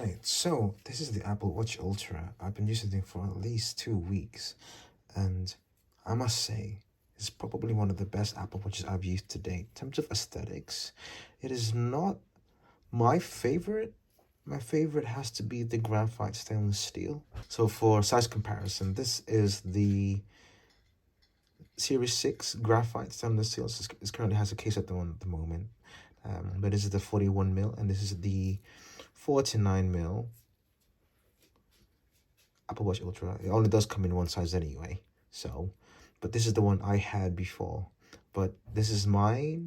Right, so this is the Apple Watch Ultra. I've been using it for at least 2 weeks, and I must say, it's probably one of the best Apple Watches I've used to date. In terms of aesthetics, it is not my favorite. My favorite has to be the graphite stainless steel. So for size comparison, this is the Series 6 graphite stainless steel. It currently has a case at the moment. But this is the 41mm, and this is the 49mm Apple Watch Ultra. It only does come in one size anyway. So, but this is the one I had before. But this is my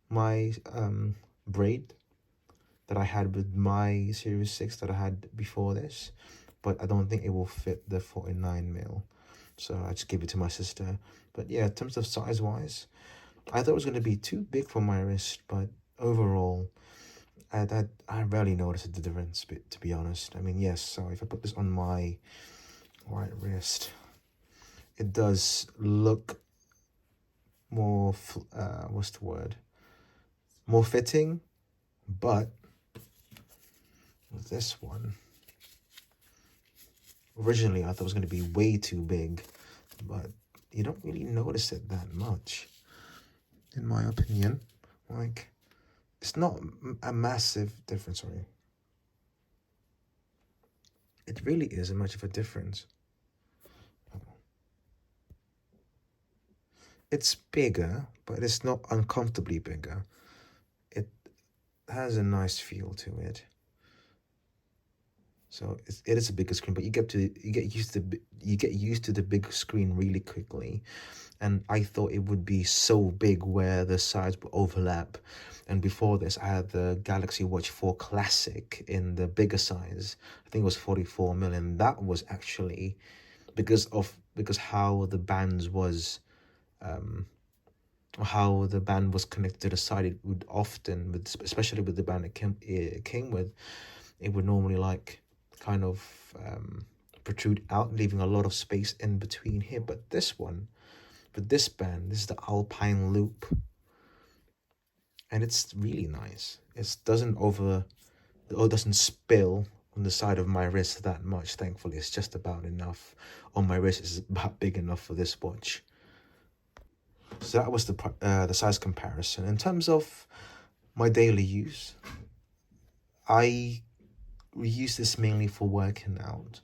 braid that I had with my Series 6 that I had before this. But I don't think it will fit the 49mm. So I just gave it to my sister. But yeah, in terms of size-wise, I thought it was going to be too big for my wrist. But overall, I rarely noticed the difference, to be honest. I mean, yes, so if I put this on my right wrist, it does look more, what's the word? More fitting, but with this one, originally I thought it was going to be way too big, but you don't really notice it that much, in my opinion. Like, it's not a massive difference, sorry. It really isn't much of a difference. It's bigger, but it's not uncomfortably bigger. It has a nice feel to it. So it is a bigger screen, but you get used to the big screen really quickly. And I thought it would be so big where the sides would overlap. And before this, I had the Galaxy Watch 4 Classic in the bigger size. I think it was 44mm, and that was actually because how the bands was how the band was connected to the side. It would often, especially with the band it came with, it would normally like kind of protrude out, leaving a lot of space in between here. But this one, with this band, this is the Alpine Loop, and it's really nice. It doesn't spill on the side of my wrist that much. Thankfully, it's just about enough on my wrist. It's about big enough for this watch. So that was the size comparison. In terms of my daily use, I use this mainly for working out.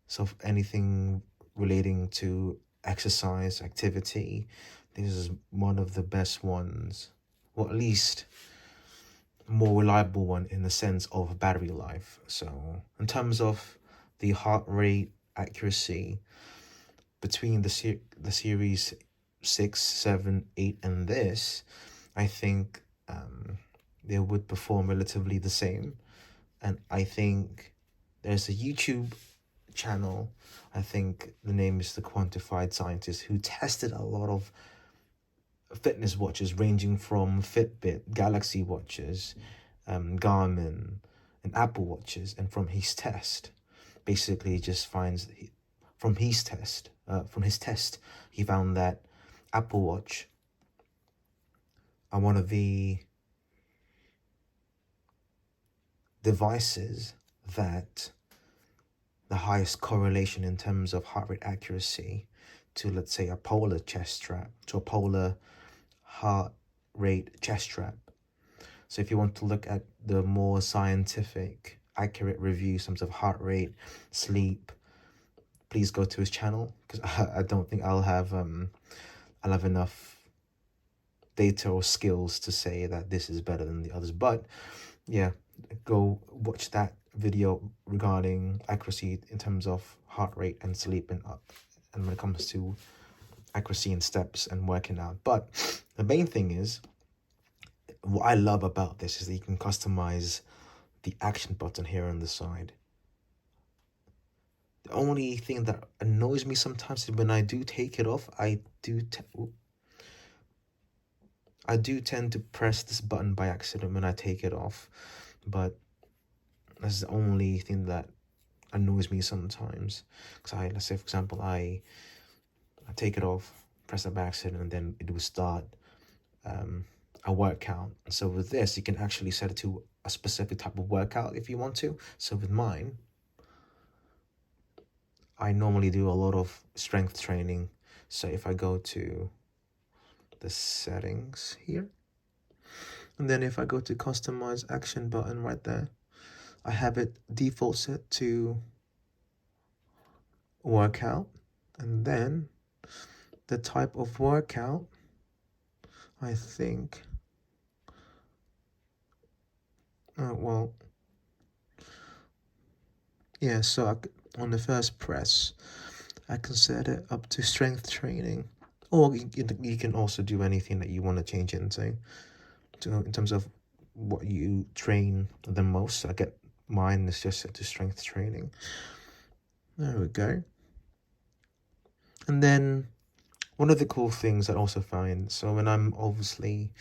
So anything relating to exercise, activity, this is one of the best ones, or at least more reliable one in the sense of battery life. So in terms of the heart rate accuracy between the series 6, 7, 8 and this, I think they would perform relatively the same. And I think there's a YouTube channel, I think the name is The Quantified Scientist, who tested a lot of fitness watches ranging from Fitbit, Galaxy watches, Garmin, and Apple watches. And from his test, basically he just finds from his test, he found that Apple Watch are one of the devices that the highest correlation in terms of heart rate accuracy to, let's say, a polar chest strap, to a polar heart rate chest strap. So if you want to look at the more scientific, accurate reviews in terms of heart rate, sleep, please go to his channel, because I don't think I'll have enough data or skills to say that this is better than the others. But yeah, go watch that video regarding accuracy in terms of heart rate and sleep, and when it comes to accuracy in steps and working out. But the main thing is, what I love about this is that you can customize the action button here on the side. The only thing that annoys me sometimes is when I do take it off, I do tend to press this button by accident when I take it off. But that's the only thing that annoys me sometimes. Because let's say, for example, I take it off, press it by accident, and then it will start a workout. So with this, you can actually set it to a specific type of workout if you want to. So with mine, I normally do a lot of strength training. So if I go to the settings here, and then if I go to customize action button right there, I have it default set to workout. And then the type of workout, I think, well, yeah, so on the first press, I can set it up to strength training. Or you can also do anything that you want to change it into, in terms of what you train the most. So I get mine is just set to strength training. There we go. And then one of the cool things I also find, so when I'm obviously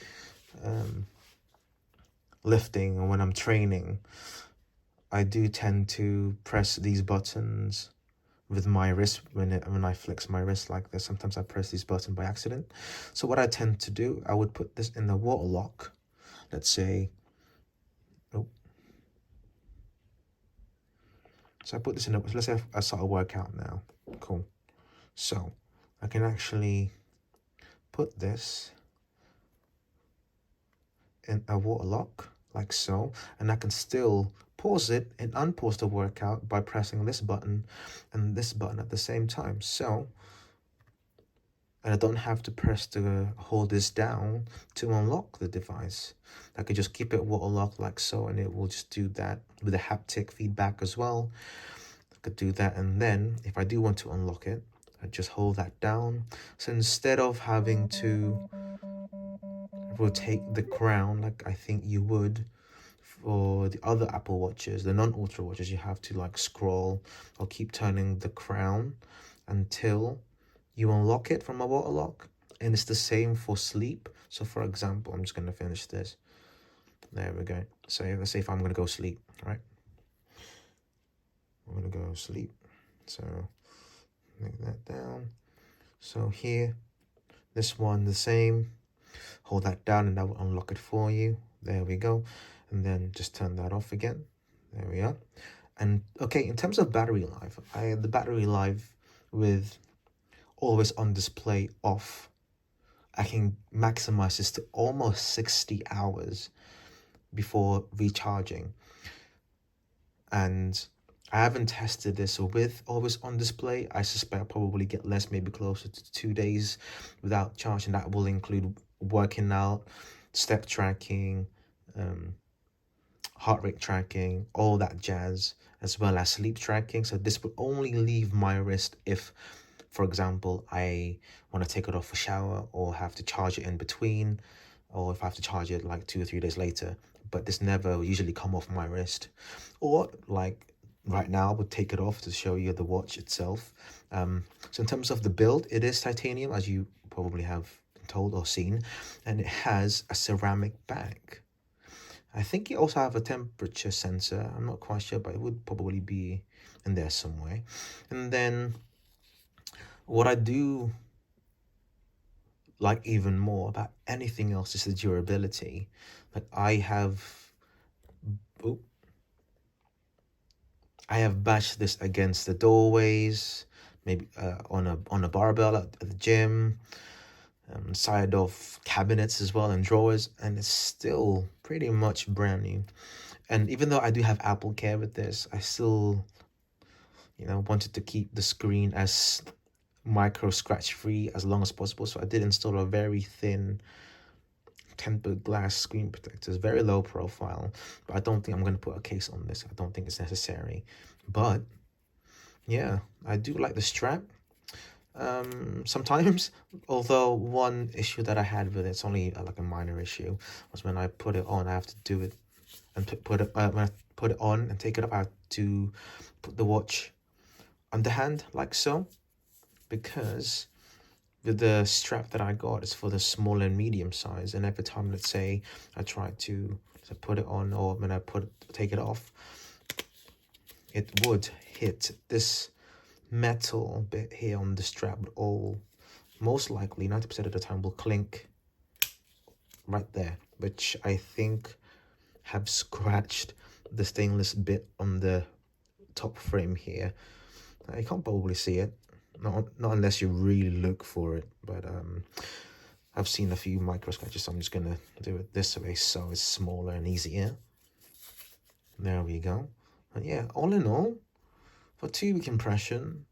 lifting or when I'm training, I do tend to press these buttons with my wrist when I flex my wrist like this. Sometimes I press this button by accident. So what I tend to do, I would put this in the water lock. Let's say, oh. So I put this in, let's say I start a workout now. Cool. So I can actually put this in a water lock like so, and I can still pause it and unpause the workout by pressing this button and this button at the same time. So, and I don't have to hold this down to unlock the device. I could just keep it water locked like so, and it will just do that with the haptic feedback as well. I could do that, and then if I do want to unlock it, I just hold that down. So instead of having to rotate the crown like I think you would for the other Apple Watches, the non-Ultra watches, you have to like scroll or keep turning the crown until you unlock it from a water lock. And it's the same for sleep. So for example, I'm just going to finish this. There we go. So let's say if I'm going to go sleep, right? I'm going to go sleep. So make that down. So here, this one the same. Hold that down and that will unlock it for you. There we go. And then just turn that off again. There we are. And okay, in terms of battery life, the battery life with always on display off, I can maximize this to almost 60 hours before recharging. And I haven't tested this with always on display. I suspect I'll probably get less, maybe closer to 2 days without charging. That will include working out, step tracking, heart rate tracking, all that jazz, as well as sleep tracking. So this would only leave my wrist if, for example, I want to take it off a shower or have to charge it in between, or if I have to charge it like 2 or 3 days later. But this never usually come off my wrist. Or like right now, I would take it off to show you the watch itself. So in terms of the build, it is titanium, as you probably have been told or seen, and it has a ceramic back. I think you also have a temperature sensor. I'm not quite sure, but it would probably be in there somewhere. And then what I do like even more about anything else is the durability. Like I have bashed this against the doorways, maybe on a barbell at the gym, side of cabinets as well and drawers, and it's still pretty much brand new. And even though I do have Apple Care with this, I still, wanted to keep the screen as micro scratch free as long as possible. So I did install a very thin tempered glass screen protector. It's very low profile, but I don't think I'm going to put a case on this. I don't think it's necessary. But yeah, I do like the strap. Sometimes, although one issue that I had with it's only like a minor issue, was when I put it on, I have to do it and when I put it on and take it up, I have to put the watch underhand like so, because with the strap that I got, it's for the small and medium size, and every time, let's say I try to put it on, or when I take it off, it would hit this metal bit here on the strap, would all most likely 90% of the time will clink right there, which I think have scratched the stainless bit on the top frame here. You can't probably see it, not unless you really look for it, but I've seen a few micro scratches, so I'm just gonna do it this way so it's smaller and easier. There we go. And yeah, all in all, for 2-week impression,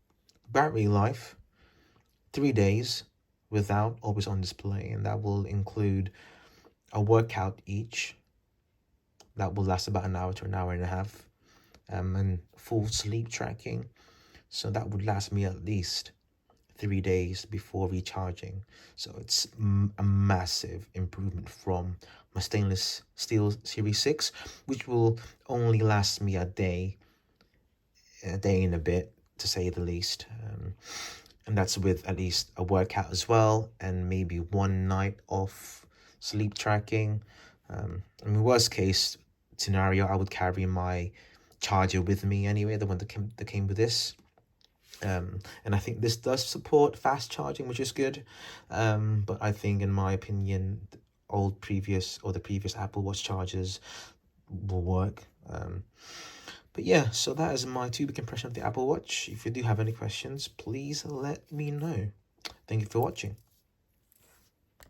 battery life, 3 days without always on display, and that will include a workout each. That will last about an hour to an hour and a half, and full sleep tracking. So that would last me at least 3 days before recharging. So it's a massive improvement from my stainless steel Series 6, which will only last me a day and a bit, to say the least. And that's with at least a workout as well, and maybe 1 night of sleep tracking. In the worst case scenario, I would carry my charger with me anyway, the one that came with this. And I think this does support fast charging, which is good. But I think, in my opinion, the previous Apple Watch chargers will work. But yeah, so that is my 2-week impression of the Apple Watch. If you do have any questions, please let me know. Thank you for watching.